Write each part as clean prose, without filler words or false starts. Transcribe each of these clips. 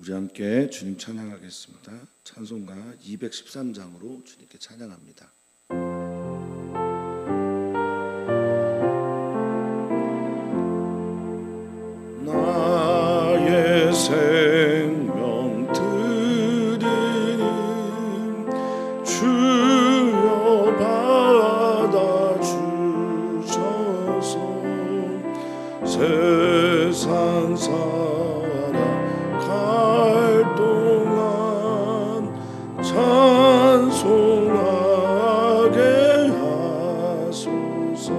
우리 함께 주님 찬양하겠습니다. 찬송가 213장으로 주님께 찬양합니다. 나의 생명 드리니 주여 받아주셔서 세상 살아갈 동안 찬송하게 하소서.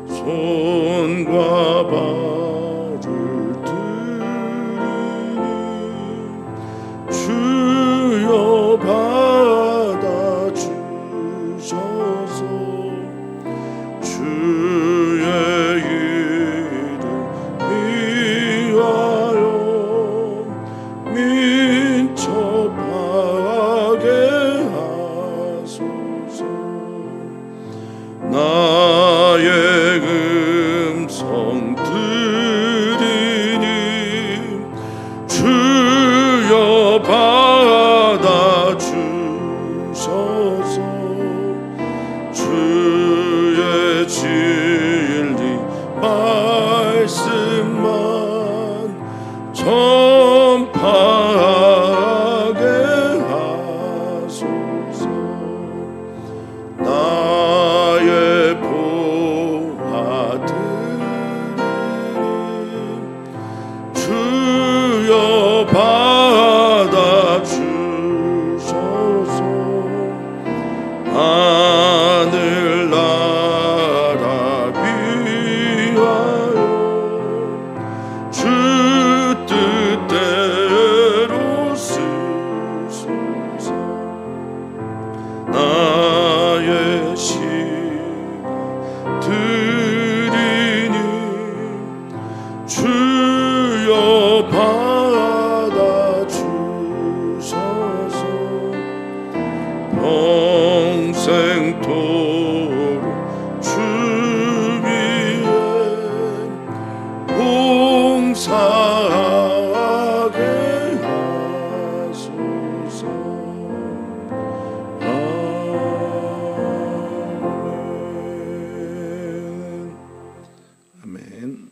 손과 발을 들이니 주여 받아주셔서 주의 이름 위하여 민첩하게 하소서. 나의 음성 들으니 주여 받아주셔서 주의 진리 말씀만 전파하게 하소서. 나의 보아들이 주여 받아주셔서 하늘나라 위하여 주 뜻대로 쓰소서. 나의 시가 드리니 주여 받아주셔서 평생토록 주 위에 봉사하게 하소서. 아멘.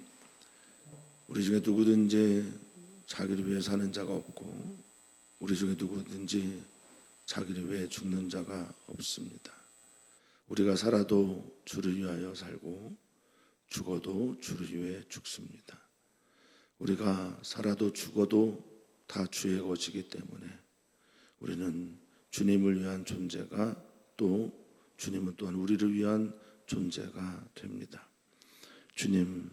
우리 중에 누구든지 자기를 위해 사는 자가 없고 우리 중에 누구든지 자기를 위해 죽는 자가 없습니다. 우리가 살아도 주를 위하여 살고 죽어도 주를 위해 죽습니다. 우리가 살아도 죽어도 다 주의 것이기 때문에 우리는 주님을 위한 존재가 또 주님은 또한 우리를 위한 존재가 됩니다. 주님,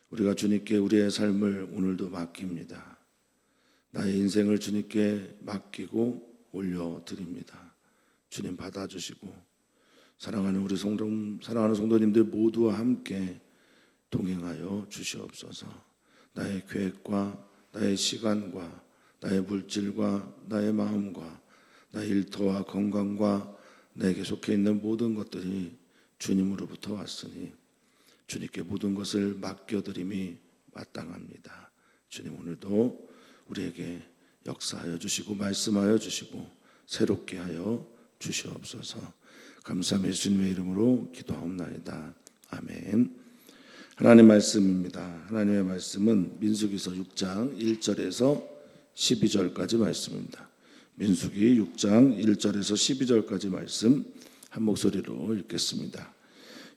우리가 주님께 우리의 삶을 오늘도 맡깁니다. 나의 인생을 주님께 맡기고 올려드립니다. 주님 받아주시고 사랑하는 우리 사랑하는 성도님들 모두와 함께 동행하여 주시옵소서. 나의 계획과 나의 시간과 나의 물질과 나의 마음과 나의 일터와 건강과 내게 속해 있는 모든 것들이 주님으로부터 왔으니 주님께 모든 것을 맡겨드림이 마땅합니다. 주님 오늘도 우리에게 역사하여 주시고 말씀하여 주시고 새롭게 하여 주시옵소서. 감사하며 주님의 이름으로 기도하옵나이다. 아멘. 하나님의 말씀입니다. 하나님의 말씀은 민수기서 6장 1절에서 12절까지 말씀입니다. 민수기 6장 1절에서 12절까지 말씀 한 목소리로 읽겠습니다.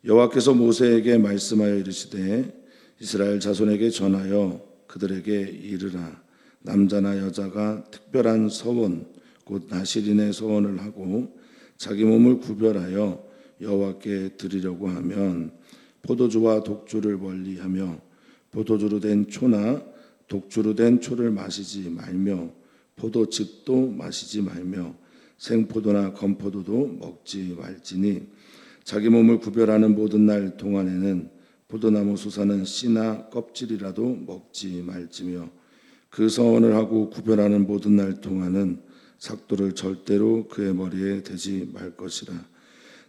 여호와께서 모세에게 말씀하여 이르시되 이스라엘 자손에게 전하여 그들에게 이르라. 남자나 여자가 특별한 서원 곧 나실인의 서원을 하고 자기 몸을 구별하여 여호와께 드리려고 하면 포도주와 독주를 멀리하며 포도주로 된 초나 독주로 된 초를 마시지 말며 포도즙도 마시지 말며 생포도나 건포도도 먹지 말지니 자기 몸을 구별하는 모든 날 동안에는 포도나무 수사는 씨나 껍질이라도 먹지 말지며 그 서원을 하고 구별하는 모든 날 동안은 삭도를 절대로 그의 머리에 대지 말 것이라.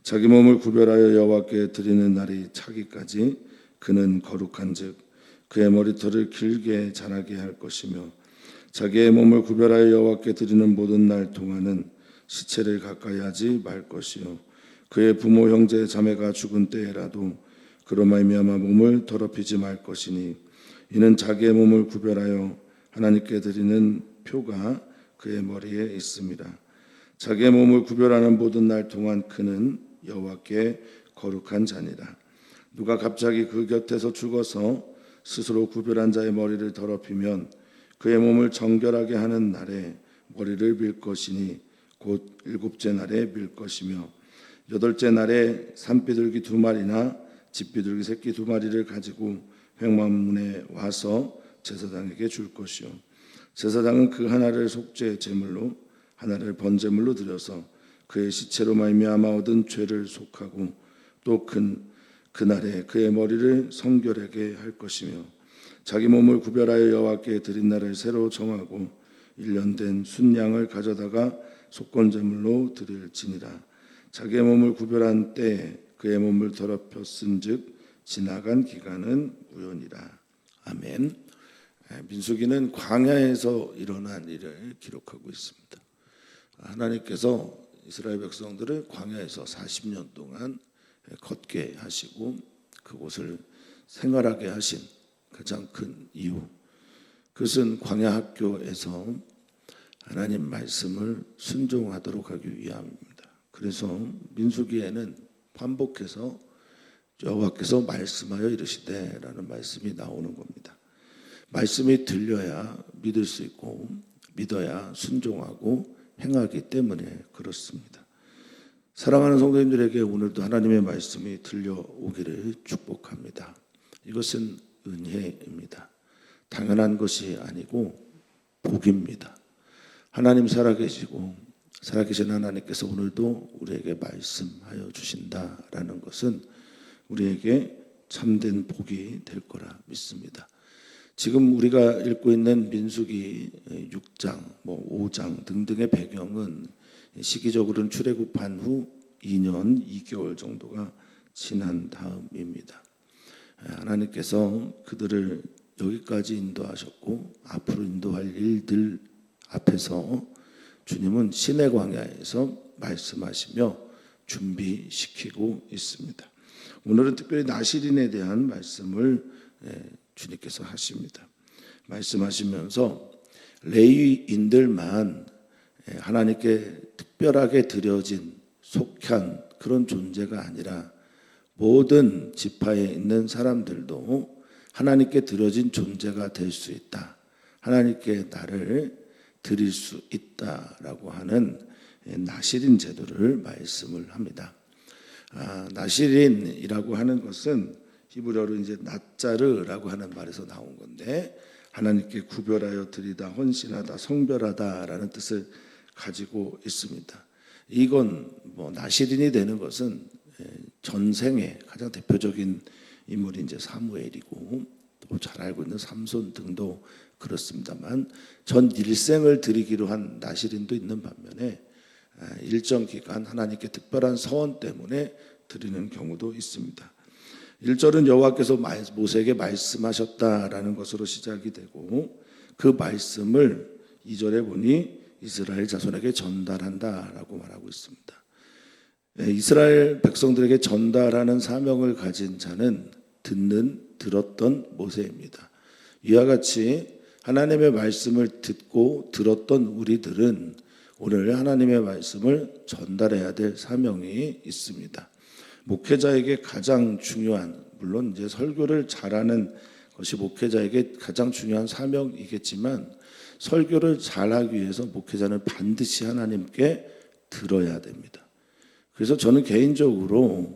자기 몸을 구별하여 여호와께 드리는 날이 차기까지 그는 거룩한즉 그의 머리털을 길게 자라게 할 것이며 자기의 몸을 구별하여 여호와께 드리는 모든 날 동안은 시체를 가까이 하지 말 것이요 그의 부모 형제 자매가 죽은 때에라도 그로 말미암아 몸을 더럽히지 말 것이니 이는 자기의 몸을 구별하여 하나님께 드리는 표가 그의 머리에 있습니다. 자기의 몸을 구별하는 모든 날 동안 그는 여호와께 거룩한 자니라. 누가 갑자기 그 곁에서 죽어서 스스로 구별한 자의 머리를 더럽히면 그의 몸을 정결하게 하는 날에 머리를 밀 것이니 곧 일곱째 날에 밀 것이며 여덟째 날에 산비둘기 2마리나 집비둘기 새끼 2마리를 가지고 횡만문에 와서 제사장에게 줄 것이요 제사장은 그 하나를 속죄 제물로 하나를 번제물로 드려서 그의 시체로 말미암아 얻은 죄를 속하고 또 그날에 그의 머리를 성결하게 할 것이며 자기 몸을 구별하여 여호와께 드린 날을 새로 정하고 1년 된 순양을 가져다가 속건제물로 드릴지니라. 자기의 몸을 구별한 때에 그의 몸을 더럽혔은즉 지나간 기간은 무효니라. 아멘. 민수기는 광야에서 일어난 일을 기록하고 있습니다. 하나님께서 이스라엘 백성들을 광야에서 40년 동안 걷게 하시고 그곳을 생활하게 하신 가장 큰 이유, 그것은 광야 학교에서 하나님 말씀을 순종하도록 하기 위함입니다. 그래서 민수기에는 반복해서 여호와께서 말씀하여 이르시되라는 말씀이 나오는 겁니다. 말씀이 들려야 믿을 수 있고 믿어야 순종하고 행하기 때문에 그렇습니다. 사랑하는 성도님들에게 오늘도 하나님의 말씀이 들려오기를 축복합니다. 이것은 은혜입니다. 당연한 것이 아니고 복입니다. 하나님 살아계시고 살아계신 하나님께서 오늘도 우리에게 말씀하여 주신다라는 것은 우리에게 참된 복이 될 거라 믿습니다. 지금 우리가 읽고 있는 민수기 6장, 5장 등등의 배경은 시기적으로는 출애굽한 후 2년 2개월 정도가 지난 다음입니다. 하나님께서 그들을 여기까지 인도하셨고 앞으로 인도할 일들 앞에서 주님은 시내 광야에서 말씀하시며 준비시키고 있습니다. 오늘은 특별히 나실인에 대한 말씀을 주님께서 하십니다. 말씀하시면서 레위인들만 하나님께 특별하게 드려진 속한 그런 존재가 아니라 모든 지파에 있는 사람들도 하나님께 드려진 존재가 될 수 있다. 하나님께 나를 드릴 수 있다라고 하는 나실인 제도를 말씀을 합니다. 나실인이라고 하는 것은 히브리어로 이제 낫자르라고 하는 말에서 나온 건데 하나님께 구별하여 드리다, 헌신하다, 성별하다라는 뜻을 가지고 있습니다. 이건 나실인이 되는 것은 전생의 가장 대표적인 인물이 이제 사무엘이고 또 잘 알고 있는 삼손 등도 그렇습니다만 전 일생을 드리기로 한 나실인도 있는 반면에 일정 기간 하나님께 특별한 서원 때문에 드리는 경우도 있습니다. 1절은 여호와께서 모세에게 말씀하셨다라는 것으로 시작이 되고 그 말씀을 2절에 보니 이스라엘 자손에게 전달한다라고 말하고 있습니다. 이스라엘 백성들에게 전달하는 사명을 가진 자는 들었던 모세입니다. 이와 같이 하나님의 말씀을 듣고 들었던 우리들은 오늘 하나님의 말씀을 전달해야 될 사명이 있습니다. 목회자에게 가장 중요한, 물론 이제 설교를 잘하는 것이 목회자에게 가장 중요한 사명이겠지만 설교를 잘하기 위해서 목회자는 반드시 하나님께 들어야 됩니다. 그래서 저는 개인적으로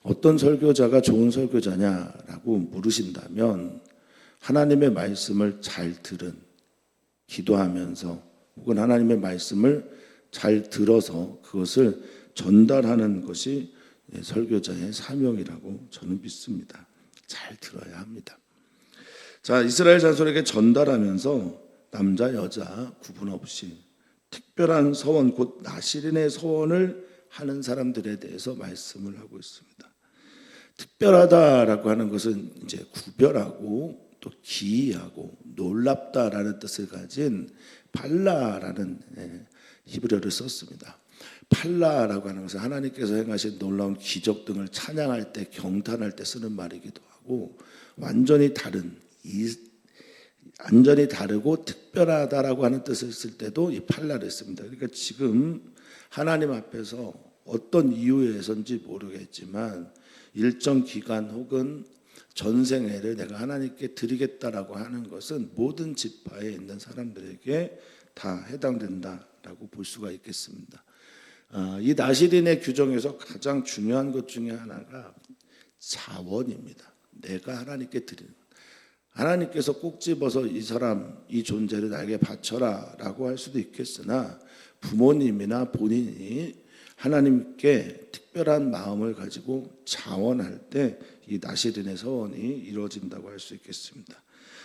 어떤 설교자가 좋은 설교자냐라고 물으신다면 하나님의 말씀을 잘 들은, 기도하면서 혹은 하나님의 말씀을 잘 들어서 그것을 전달하는 것이 설교자의 사명이라고 저는 믿습니다. 잘 들어야 합니다. 자, 이스라엘 자손에게 전달하면서 남자 여자 구분 없이 특별한 서원, 곧 나실인의 서원을 하는 사람들에 대해서 말씀을 하고 있습니다. 특별하다라고 하는 것은 이제 구별하고 또 기이하고 놀랍다라는 뜻을 가진 팔라라는 히브리어를 썼습니다. 팔라라고 하는 것은 하나님께서 행하신 놀라운 기적 등을 찬양할 때, 경탄할 때 쓰는 말이기도 하고, 완전히 다르고 특별하다라고 하는 뜻을 쓸 때도 이 팔라를 씁니다. 그러니까 지금 하나님 앞에서 어떤 이유에서인지 모르겠지만 일정 기간 혹은 전생애를 내가 하나님께 드리겠다라고 하는 것은 모든 지파에 있는 사람들에게 다 해당된다라고 볼 수가 있겠습니다. 이 나시린의 규정에서 가장 중요한 것 중에 하나가 자원입니다. 내가 하나님께 드리는 것. 하나님께서 꼭 집어서 이 사람, 이 존재를 나에게 바쳐라 라고 할 수도 있겠으나 부모님이나 본인이 하나님께 특별한 마음을 가지고 자원할 때 이 나시린의 서원이 이루어진다고 할 수 있겠습니다.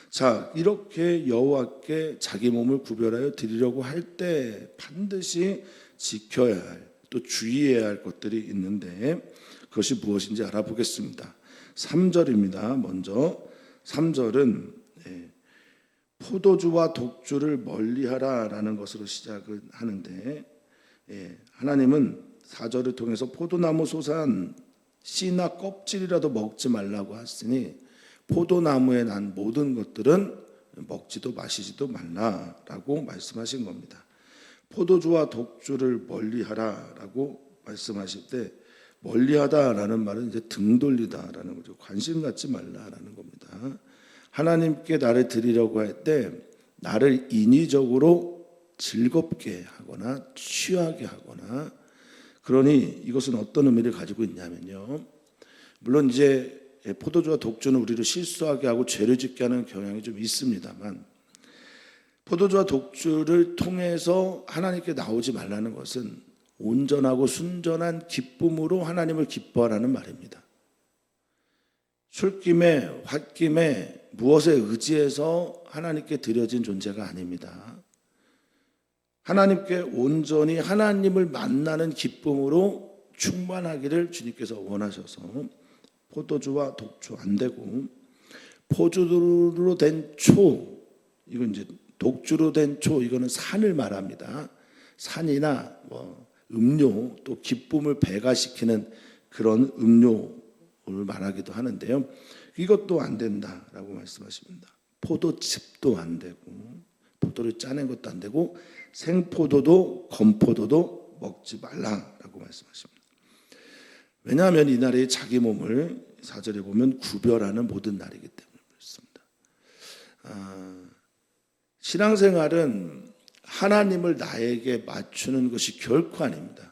자, 이렇게 여호와께 자기 몸을 구별하여 드리려고 할 때 반드시 지켜야 할, 또 주의해야 할 것들이 있는데 그것이 무엇인지 알아보겠습니다. 3절입니다. 먼저 3절은 포도주와 독주를 멀리하라라는 것으로 시작을 하는데, 하나님은 4절을 통해서 포도나무 소산 씨나 껍질이라도 먹지 말라고 하시니 포도나무에 난 모든 것들은 먹지도 마시지도 말라라고 말씀하신 겁니다. 포도주와 독주를 멀리하라라고 말씀하실 때 멀리하다라는 말은 이제 등 돌리다라는 거죠. 관심 갖지 말라라는 겁니다. 하나님께 나를 드리려고 할 때 나를 인위적으로 즐겁게 하거나 취하게 하거나, 그러니 이것은 어떤 의미를 가지고 있냐면요. 물론 이제 포도주와 독주는 우리를 실수하게 하고 죄를 짓게 하는 경향이 좀 있습니다만, 포도주와 독주를 통해서 하나님께 나오지 말라는 것은 온전하고 순전한 기쁨으로 하나님을 기뻐하라는 말입니다. 술김에 홧김에 무엇에 의지해서 하나님께 드려진 존재가 아닙니다. 하나님께 온전히 하나님을 만나는 기쁨으로 충만하기를 주님께서 원하셔서 포도주와 독주 안 되고 포도주로 된 초, 이건 이제 독주로 된 초, 이거는 산을 말합니다. 산이나 음료, 또 기쁨을 배가시키는 그런 음료를 말하기도 하는데요. 이것도 안 된다라고 말씀하십니다. 포도즙도 안 되고 포도를 짜낸 것도 안 되고 생포도도 건포도도 먹지 말라라고 말씀하십니다. 왜냐하면 이날이 자기 몸을 4절에 보면 구별하는 모든 날이기 때문에 그렇습니다. 신앙생활은 하나님을 나에게 맞추는 것이 결코 아닙니다.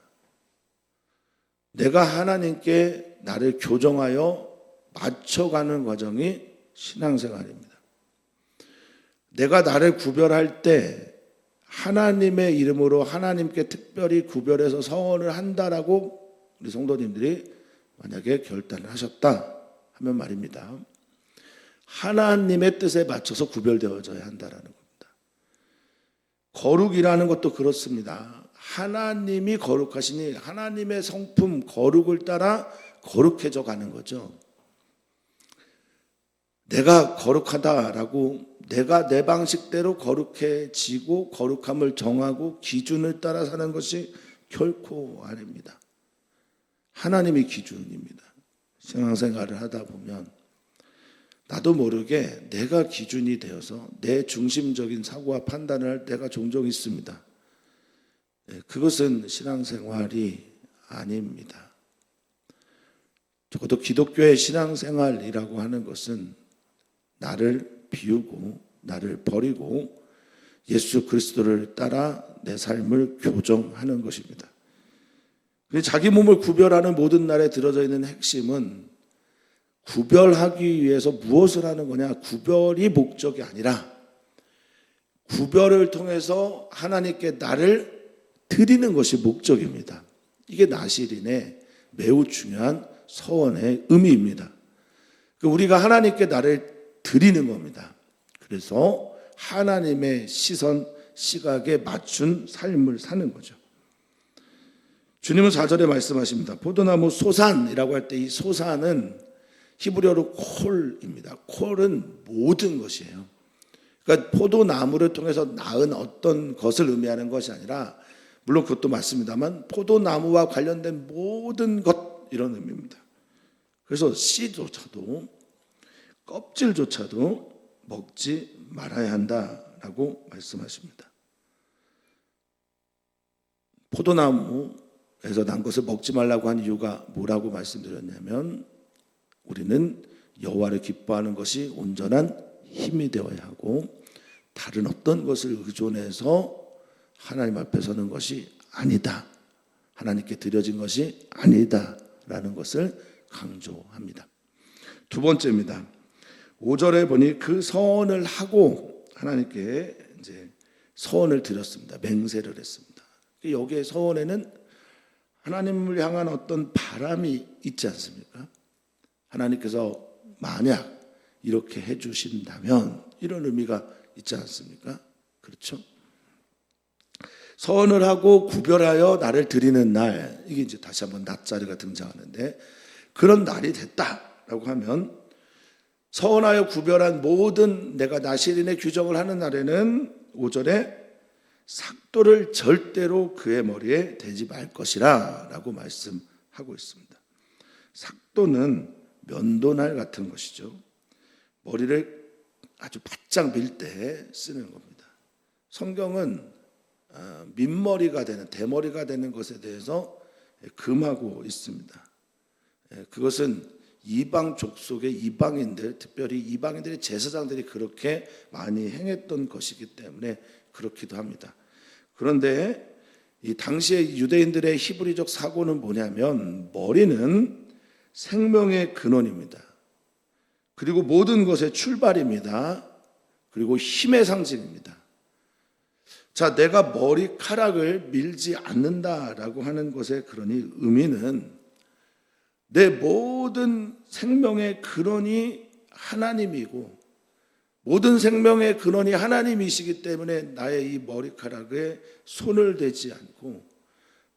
내가 하나님께 나를 교정하여 맞춰가는 과정이 신앙생활입니다. 내가 나를 구별할 때 하나님의 이름으로 하나님께 특별히 구별해서 서원을 한다라고 우리 성도님들이 만약에 결단을 하셨다 하면 말입니다. 하나님의 뜻에 맞춰서 구별되어져야 한다라는 겁니다. 거룩이라는 것도 그렇습니다. 하나님이 거룩하시니 하나님의 성품 거룩을 따라 거룩해져 가는 거죠. 내가 거룩하다라고 내가 내 방식대로 거룩해지고 거룩함을 정하고 기준을 따라 사는 것이 결코 아닙니다. 하나님이 기준입니다. 신앙생활을 하다 보면 나도 모르게 내가 기준이 되어서 내 중심적인 사고와 판단을 할 때가 종종 있습니다. 그것은 신앙생활이 아닙니다. 적어도 기독교의 신앙생활이라고 하는 것은 나를 비우고 나를 버리고 예수 그리스도를 따라 내 삶을 교정하는 것입니다. 자기 몸을 구별하는 모든 날에 들어져 있는 핵심은 구별하기 위해서 무엇을 하는 거냐? 구별이 목적이 아니라 구별을 통해서 하나님께 나를 드리는 것이 목적입니다. 이게 나시린의 매우 중요한 서원의 의미입니다. 우리가 하나님께 나를 드리는 겁니다. 그래서 하나님의 시선, 시각에 맞춘 삶을 사는 거죠. 주님은 4절에 말씀하십니다. 포도나무 소산이라고 할 때 이 소산은 히브리어로 콜입니다. 콜은 모든 것이에요. 그러니까 포도나무를 통해서 낳은 어떤 것을 의미하는 것이 아니라, 물론 그것도 맞습니다만 포도나무와 관련된 모든 것, 이런 의미입니다. 그래서 씨조차도, 껍질조차도 먹지 말아야 한다라고 말씀하십니다. 포도나무에서 난 것을 먹지 말라고 한 이유가 뭐라고 말씀드렸냐면, 우리는 여호와를 기뻐하는 것이 온전한 힘이 되어야 하고, 다른 어떤 것을 의존해서 하나님 앞에 서는 것이 아니다, 하나님께 드려진 것이 아니다라는 것을 강조합니다. 두 번째입니다. 5절에 보니 그 서원을 하고 하나님께 이제 서원을 드렸습니다. 맹세를 했습니다. 여기에 서원에는 하나님을 향한 어떤 바람이 있지 않습니까? 하나님께서 만약 이렇게 해주신다면, 이런 의미가 있지 않습니까? 그렇죠? 서원을 하고 구별하여 나를 드리는 날, 이게 이제 다시 한번 낮자리가 등장하는데, 그런 날이 됐다라고 하면, 서원하여 구별한 모든 내가 나시린의 규정을 하는 날에는 5절에 삭도를 절대로 그의 머리에 대지 말 것이라 라고 말씀하고 있습니다. 삭도는 면도날 같은 것이죠. 머리를 아주 바짝 밀 때 쓰는 겁니다. 성경은 민머리가 되는, 대머리가 되는 것에 대해서 금하고 있습니다. 그것은 이방 족속의 이방인들, 특별히 이방인들의 제사장들이 그렇게 많이 행했던 것이기 때문에 그렇기도 합니다. 그런데 이 당시의 유대인들의 히브리적 사고는 뭐냐면, 머리는 생명의 근원입니다. 그리고 모든 것의 출발입니다. 그리고 힘의 상징입니다. 자, 내가 머리카락을 밀지 않는다라고 하는 것의 그러니 의미는, 내 모든 생명의 근원이 하나님이고, 모든 생명의 근원이 하나님이시기 때문에 나의 이 머리카락에 손을 대지 않고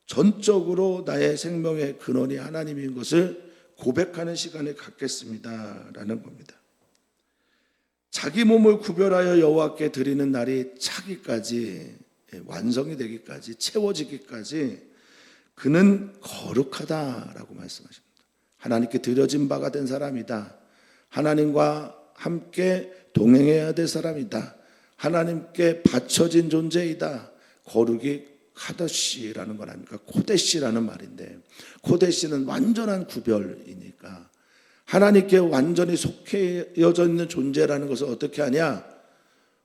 전적으로 나의 생명의 근원이 하나님인 것을 고백하는 시간을 갖겠습니다라는 겁니다. 자기 몸을 구별하여 여호와께 드리는 날이 차기까지, 완성이 되기까지, 채워지기까지 그는 거룩하다라고 말씀하십니다. 하나님께 드려진 바가 된 사람이다. 하나님과 함께 동행해야 될 사람이다. 하나님께 바쳐진 존재이다. 거룩이 카더시라는 건 아닙니까? 코데시라는 말인데, 코데시는 완전한 구별이니까 하나님께 완전히 속해져 있는 존재라는 것을 어떻게 하냐?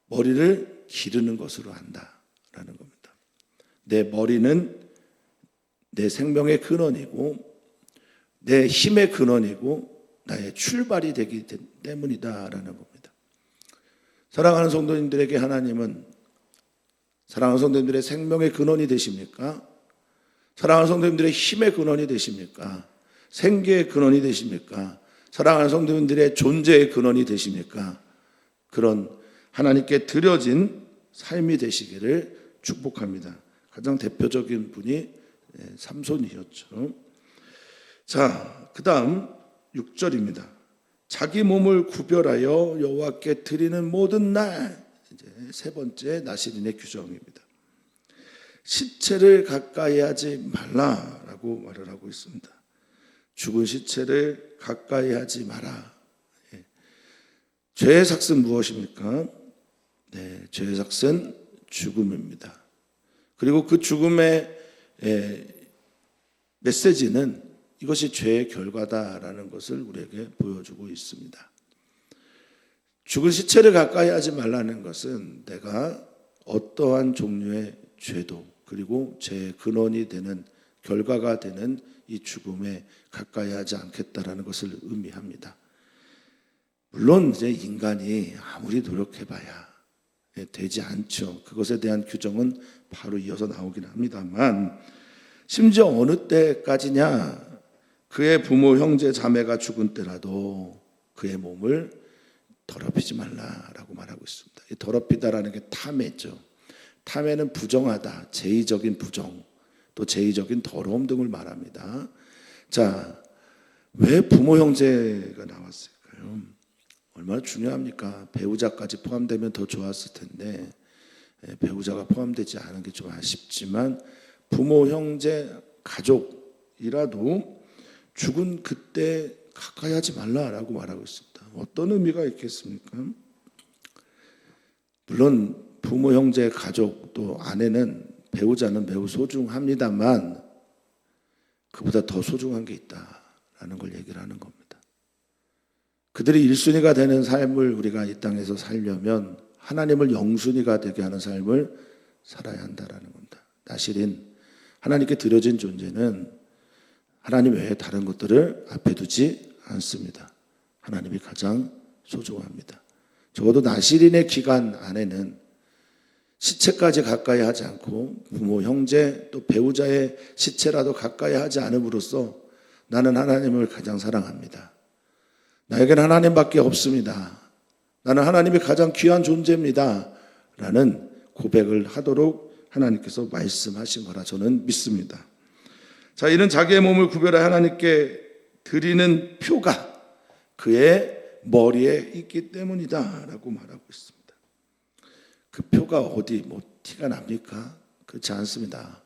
머리를 기르는 것으로 한다라는 겁니다. 내 머리는 내 생명의 근원이고, 내 힘의 근원이고, 나의 출발이 되기 때문이다라는 겁니다. 사랑하는 성도님들에게 하나님은, 사랑하는 성도님들의 생명의 근원이 되십니까? 사랑하는 성도님들의 힘의 근원이 되십니까? 생계의 근원이 되십니까? 사랑하는 성도님들의 존재의 근원이 되십니까? 그런 하나님께 드려진 삶이 되시기를 축복합니다. 가장 대표적인 분이 삼손이었죠. 자, 그 다음 6절입니다. 자기 몸을 구별하여 여호와께 드리는 모든 날, 이제 세 번째 나시린의 규정입니다. 시체를 가까이 하지 말라라고 말을 하고 있습니다. 죽은 시체를 가까이 하지 마라. 죄의 삭은 무엇입니까? 네, 죄의 삭은 죽음입니다. 그리고 그 죽음의 메시지는 이것이 죄의 결과다라는 것을 우리에게 보여주고 있습니다. 죽은 시체를 가까이 하지 말라는 것은 내가 어떠한 종류의 죄도, 그리고 죄의 근원이 되는, 결과가 되는 이 죽음에 가까이 하지 않겠다라는 것을 의미합니다. 물론 이제 인간이 아무리 노력해봐야 되지 않죠. 그것에 대한 규정은 바로 이어서 나오긴 합니다만, 심지어 어느 때까지냐? 그의 부모, 형제, 자매가 죽은 때라도 그의 몸을 더럽히지 말라라고 말하고 있습니다. 이 더럽히다라는 게 탐해죠. 탐해는 부정하다, 제의적인 부정, 또 제의적인 더러움 등을 말합니다. 자, 왜 부모 형제가 나왔을까요? 얼마나 중요합니까? 배우자까지 포함되면 더 좋았을 텐데 배우자가 포함되지 않은 게 좀 아쉽지만 부모 형제 가족이라도 죽은 그때 가까이 하지 말라라고 말하고 있습니다. 어떤 의미가 있겠습니까? 물론 부모 형제 가족 또 아내는 배우자는 매우 소중합니다만 그보다 더 소중한 게 있다라는 걸 얘기를 하는 겁니다. 그들이 1순위가 되는 삶을 우리가 이 땅에서 살려면 하나님을 영순위가 되게 하는 삶을 살아야 한다라는 겁니다. 나실인 하나님께 드려진 존재는 하나님 외에 다른 것들을 앞에 두지 않습니다. 하나님이 가장 소중합니다. 적어도 나실인의 기간 안에는 시체까지 가까이 하지 않고 부모, 형제 또 배우자의 시체라도 가까이 하지 않음으로써 나는 하나님을 가장 사랑합니다. 나에게는 하나님밖에 없습니다. 나는 하나님이 가장 귀한 존재입니다. 라는 고백을 하도록 하나님께서 말씀하신 거라 저는 믿습니다. 자, 이는 자기의 몸을 구별해 하나님께 드리는 표가 그의 머리에 있기 때문이다 라고 말하고 있습니다. 그 표가 어디 티가 납니까? 그렇지 않습니다.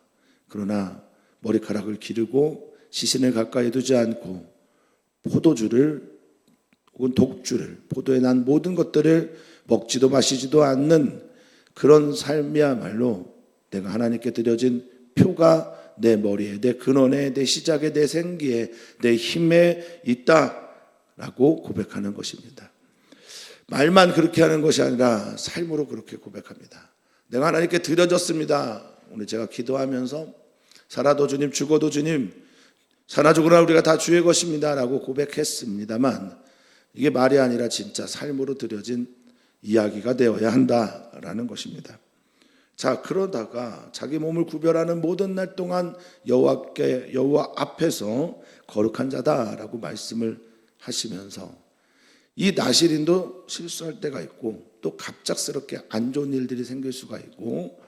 그러나 머리카락을 기르고 시신을 가까이 두지 않고 포도주를 혹은 독주를 포도에 난 모든 것들을 먹지도 마시지도 않는 그런 삶이야말로 내가 하나님께 드려진 표가 내 머리에, 내 근원에, 내 시작에, 내 생기에, 내 힘에 있다라고 고백하는 것입니다. 말만 그렇게 하는 것이 아니라 삶으로 그렇게 고백합니다. 내가 하나님께 드려졌습니다. 오늘 제가 기도하면서 살아도 주님, 죽어도 주님, 사나 죽으나 우리가 다 주의 것입니다 라고 고백했습니다만 이게 말이 아니라 진짜 삶으로 드려진 이야기가 되어야 한다라는 것입니다. 자, 그러다가 자기 몸을 구별하는 모든 날 동안 여호와 앞에서 거룩한 자다라고 말씀을 하시면서 이 나실인도 실수할 때가 있고 또 갑작스럽게 안 좋은 일들이 생길 수가 있고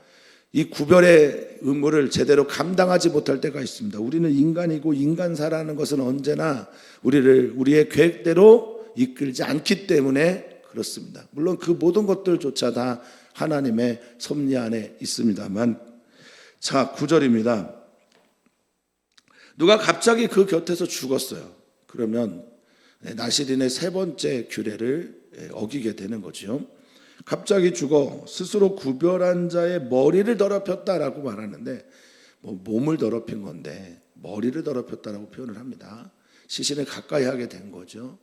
이 구별의 의무를 제대로 감당하지 못할 때가 있습니다. 우리는 인간이고 인간사라는 것은 언제나 우리를 우리의 계획대로 이끌지 않기 때문에 그렇습니다. 물론 그 모든 것들조차 다 하나님의 섭리 안에 있습니다만 자, 9절입니다. 누가 갑자기 그 곁에서 죽었어요. 그러면 나실인의 세 번째 규례를 어기게 되는 거죠. 갑자기 죽어 스스로 구별한 자의 머리를 더럽혔다라고 말하는데 몸을 더럽힌 건데 머리를 더럽혔다라고 표현을 합니다. 시신을 가까이 하게 된 거죠.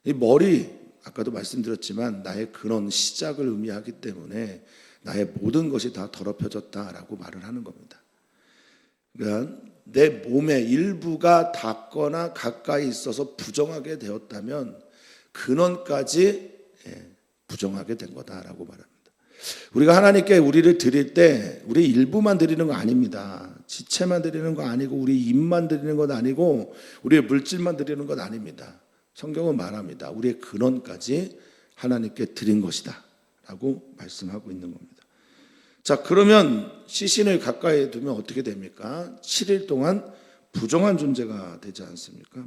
이 머리 아까도 말씀드렸지만 나의 그런 시작을 의미하기 때문에 나의 모든 것이 다 더럽혀졌다라고 말을 하는 겁니다. 그러니까 내 몸의 일부가 닿거나 가까이 있어서 부정하게 되었다면 근원까지 부정하게 된 거다라고 말합니다. 우리가 하나님께 우리를 드릴 때 우리 일부만 드리는 거 아닙니다. 지체만 드리는 거 아니고 우리 입만 드리는 것 아니고 우리의 물질만 드리는 것 아닙니다. 성경은 말합니다. 우리의 근원까지 하나님께 드린 것이다 라고 말씀하고 있는 겁니다. 자, 그러면 시신을 가까이 두면 어떻게 됩니까? 7일 동안 부정한 존재가 되지 않습니까?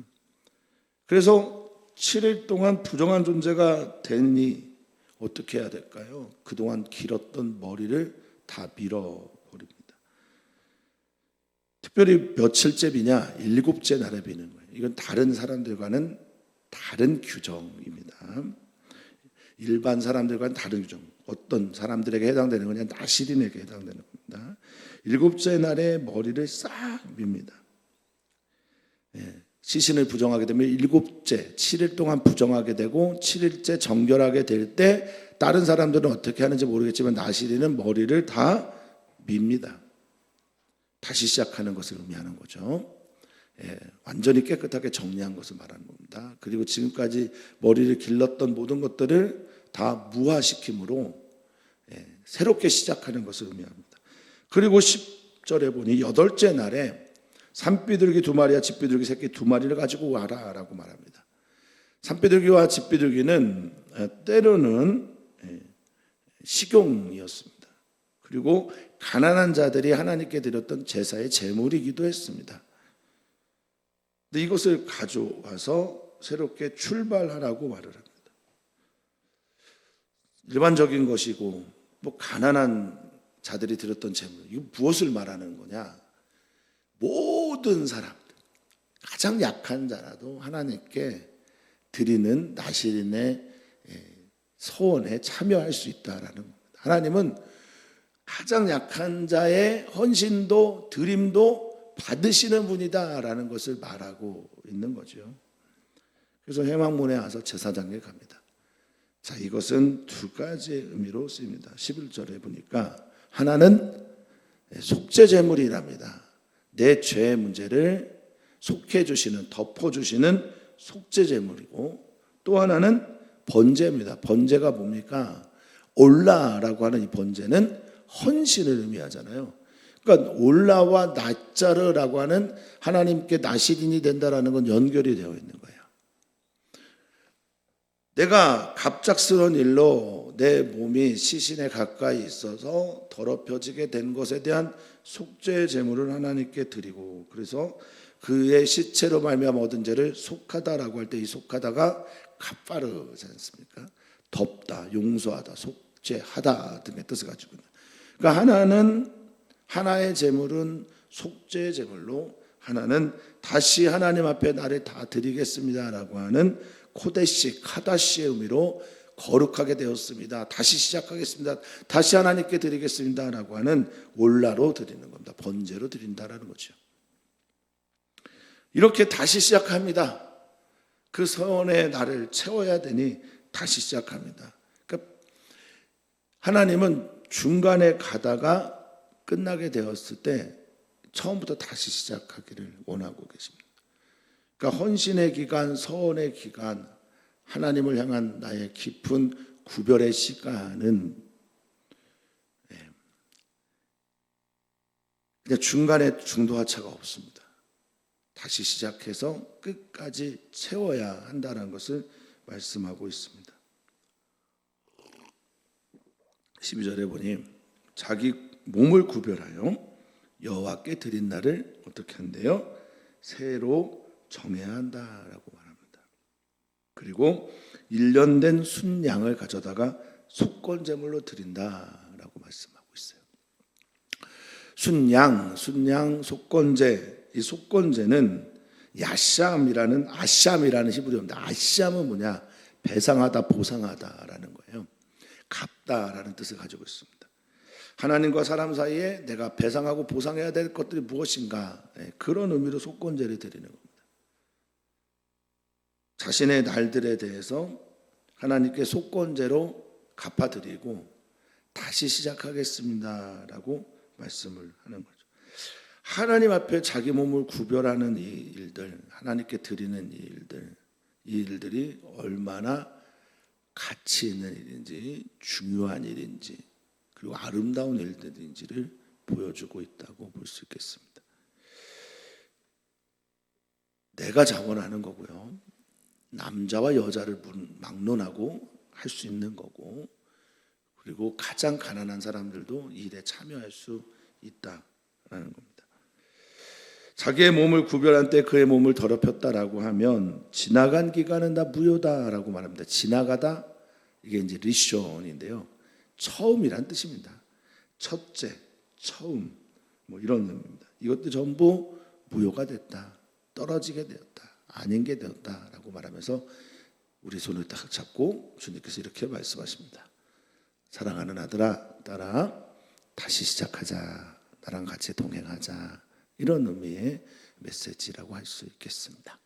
그래서 7일 동안 부정한 존재가 되니 어떻게 해야 될까요? 그동안 길었던 머리를 다 밀어버립니다. 특별히 며칠째비냐? 7째 날에 비는 거예요. 이건 다른 사람들과는 다른 규정입니다. 일반 사람들과는 다른 규정. 어떤 사람들에게 해당되는 거냐? 나실인에게 해당되는 겁니다. 7째 날에 머리를 싹 밉니다. 시신을 부정하게 되면 7째, 7일 동안 부정하게 되고 7일째 정결하게 될 때 다른 사람들은 어떻게 하는지 모르겠지만 나실인은 머리를 다 밉니다. 다시 시작하는 것을 의미하는 거죠. 완전히 깨끗하게 정리한 것을 말하는 겁니다. 그리고 지금까지 머리를 길렀던 모든 것들을 다 무화시킴으로 새롭게 시작하는 것을 의미합니다. 그리고 10절에 보니 8째 날에 산비둘기 2마리와 집비둘기 새끼 2마리를 가지고 와라 라고 말합니다. 산비둘기와 집비둘기는 때로는 식용이었습니다. 그리고 가난한 자들이 하나님께 드렸던 제사의 제물이기도 했습니다. 근데 이것을 가져와서 새롭게 출발하라고 말을 합니다. 일반적인 것이고 뭐 가난한 자들이 드렸던 재물, 이거 무엇을 말하는 거냐? 모든 사람들, 가장 약한 자라도 하나님께 드리는 나실인의 서원에 참여할 수 있다라는 겁니다. 하나님은 가장 약한 자의 헌신도 드림도 받으시는 분이다라는 것을 말하고 있는 거죠. 그래서 회막문에 와서 제사장에 갑니다. 자, 이것은 두 가지의 의미로 쓰입니다. 11절에 보니까 하나는 속죄 제물이랍니다. 내 죄의 문제를 속해 주시는, 덮어 주시는 속죄 제물이고, 또 하나는 번제입니다. 번제가 뭡니까? 올라라고 하는 이 번제는 헌신을 의미하잖아요. 그러니까 올라와 낫자르라고 하는 하나님께 나실인이 된다라는 건 연결이 되어 있는 거예요. 내가 갑작스러운 일로 내 몸이 시신에 가까이 있어서 더럽혀지게 된 것에 대한 속죄 제물을 하나님께 드리고, 그래서 그의 시체로 말미암아 얻은 죄를 속하다라고 할 때 이 속하다가 카파르지 않습니까? 덮다, 용서하다, 속죄하다 등의 뜻을 가지고 있는. 그러니까 하나의 제물은 속죄 제물로, 하나는 다시 하나님 앞에 나를 다 드리겠습니다라고 하는 코데시, 카다시의 의미로 거룩하게 되었습니다. 다시 시작하겠습니다. 다시 하나님께 드리겠습니다라고 하는 올라로 드리는 겁니다. 번제로 드린다라는 거죠. 이렇게 다시 시작합니다. 그 서원의 나를 채워야 되니 다시 시작합니다. 그러니까 하나님은 중간에 가다가 끝나게 되었을 때 처음부터 다시 시작하기를 원하고 계십니다. 그러니까 헌신의 기간, 서원의 기간, 하나님을 향한 나의 깊은 구별의 시간은 그냥 중간에 중도하차가 없습니다. 다시 시작해서 끝까지 채워야 한다는 것을 말씀하고 있습니다. 12절에 보니 자기 몸을 구별하여 여호와께 드린 날을 어떻게 한대요? 새로 정해야 한다라고 말합니다. 그리고 1년 된 순양을 가져다가 속건제물로 드린다라고 말씀하고 있어요. 순양, 속건제. 이 속건제는 야샴이라는 아샴이라는 히브리어입니다. 아샴은 뭐냐? 배상하다, 보상하다라는 거예요. 갚다라는 뜻을 가지고 있습니다. 하나님과 사람 사이에 내가 배상하고 보상해야 될 것들이 무엇인가, 그런 의미로 속건제를 드리는 겁니다. 자신의 날들에 대해서 하나님께 속건제로 갚아드리고 다시 시작하겠습니다라고 말씀을 하는 거죠. 하나님 앞에 자기 몸을 구별하는 이 일들, 하나님께 드리는 이 일들이 얼마나 가치 있는 일인지, 중요한 일인지, 그리고 아름다운 일들인지를 보여주고 있다고 볼 수 있겠습니다. 내가 자원하는 거고요. 남자와 여자를 막론하고 할 수 있는 거고, 그리고 가장 가난한 사람들도 이 일에 참여할 수 있다라는 겁니다. 자기의 몸을 구별한 때 그의 몸을 더럽혔다라고 하면 지나간 기간은 다 무효다라고 말합니다. 지나가다, 이게 이제 리션인데요. 처음이란 뜻입니다. 첫째, 처음, 뭐 이런 의미입니다. 이것도 전부 무효가 됐다, 떨어지게 되었다, 아닌 게 되었다라고 말하면서 우리 손을 딱 잡고 주님께서 이렇게 말씀하십니다. 사랑하는 아들아, 딸아, 다시 시작하자, 나랑 같이 동행하자, 이런 의미의 메시지라고 할 수 있겠습니다.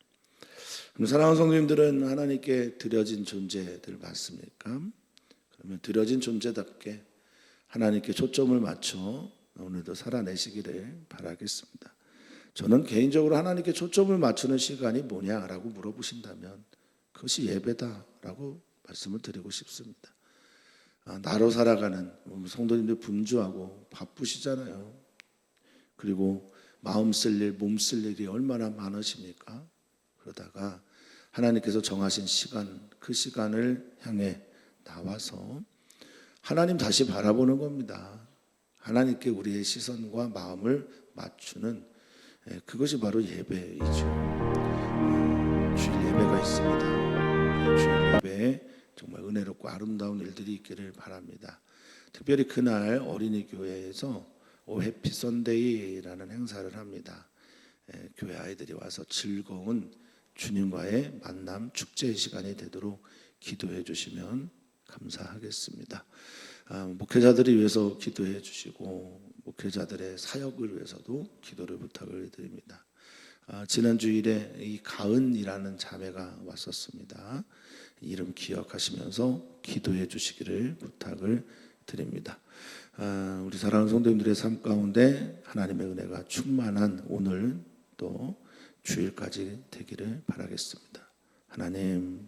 그럼 사랑하는 성도님들은 하나님께 드려진 존재들 맞습니까? 그러면 드려진 존재답게 하나님께 초점을 맞춰 오늘도 살아내시기를 바라겠습니다. 저는 개인적으로 하나님께 초점을 맞추는 시간이 뭐냐라고 물어보신다면 그것이 예배다라고 말씀을 드리고 싶습니다. 나로 살아가는 성도님들 분주하고 바쁘시잖아요. 그리고 마음 쓸 일, 몸 쓸 일이 얼마나 많으십니까? 그러다가 하나님께서 정하신 시간, 그 시간을 향해 나와서 하나님 다시 바라보는 겁니다. 하나님께 우리의 시선과 마음을 맞추는, 그것이 바로 예배이죠. 예배가 있습니다. 주일 예배에 정말 은혜롭고 아름다운 일들이 있기를 바랍니다. 특별히 그날 어린이 교회에서 해피 선데이라는 행사를 합니다. 교회 아이들이 와서 즐거운 주님과의 만남 축제의 시간이 되도록 기도해 주시면 감사하겠습니다. 목회자들을 위해서 기도해 주시고 목회자들의 사역을 위해서도 기도를 부탁을 드립니다. 지난 주일에 이 가은이라는 자매가 왔었습니다. 이름 기억하시면서 기도해 주시기를 부탁을 드립니다. 우리 사랑하는 성도님들의 삶 가운데 하나님의 은혜가 충만한 오늘 또 주일까지 되기를 바라겠습니다. 하나님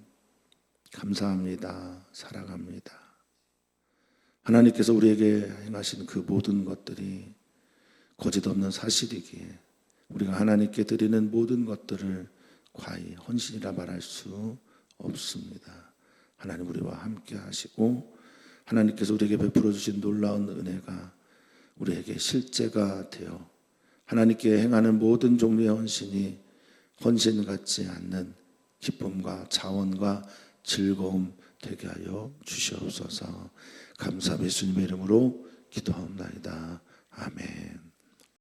감사합니다. 사랑합니다. 하나님께서 우리에게 행하신 그 모든 것들이 거짓 없는 사실이기에 우리가 하나님께 드리는 모든 것들을 과히 헌신이라 말할 수 없습니다. 하나님 우리와 함께 하시고 하나님께서 우리에게 베풀어 주신 놀라운 은혜가 우리에게 실제가 되어 하나님께 행하는 모든 종류의 헌신이 헌신 같지 않는 기쁨과 자원과 즐거움 되게 하여 주시옵소서. 감사함 예수님의 이름으로 기도하옵나이다. 아멘.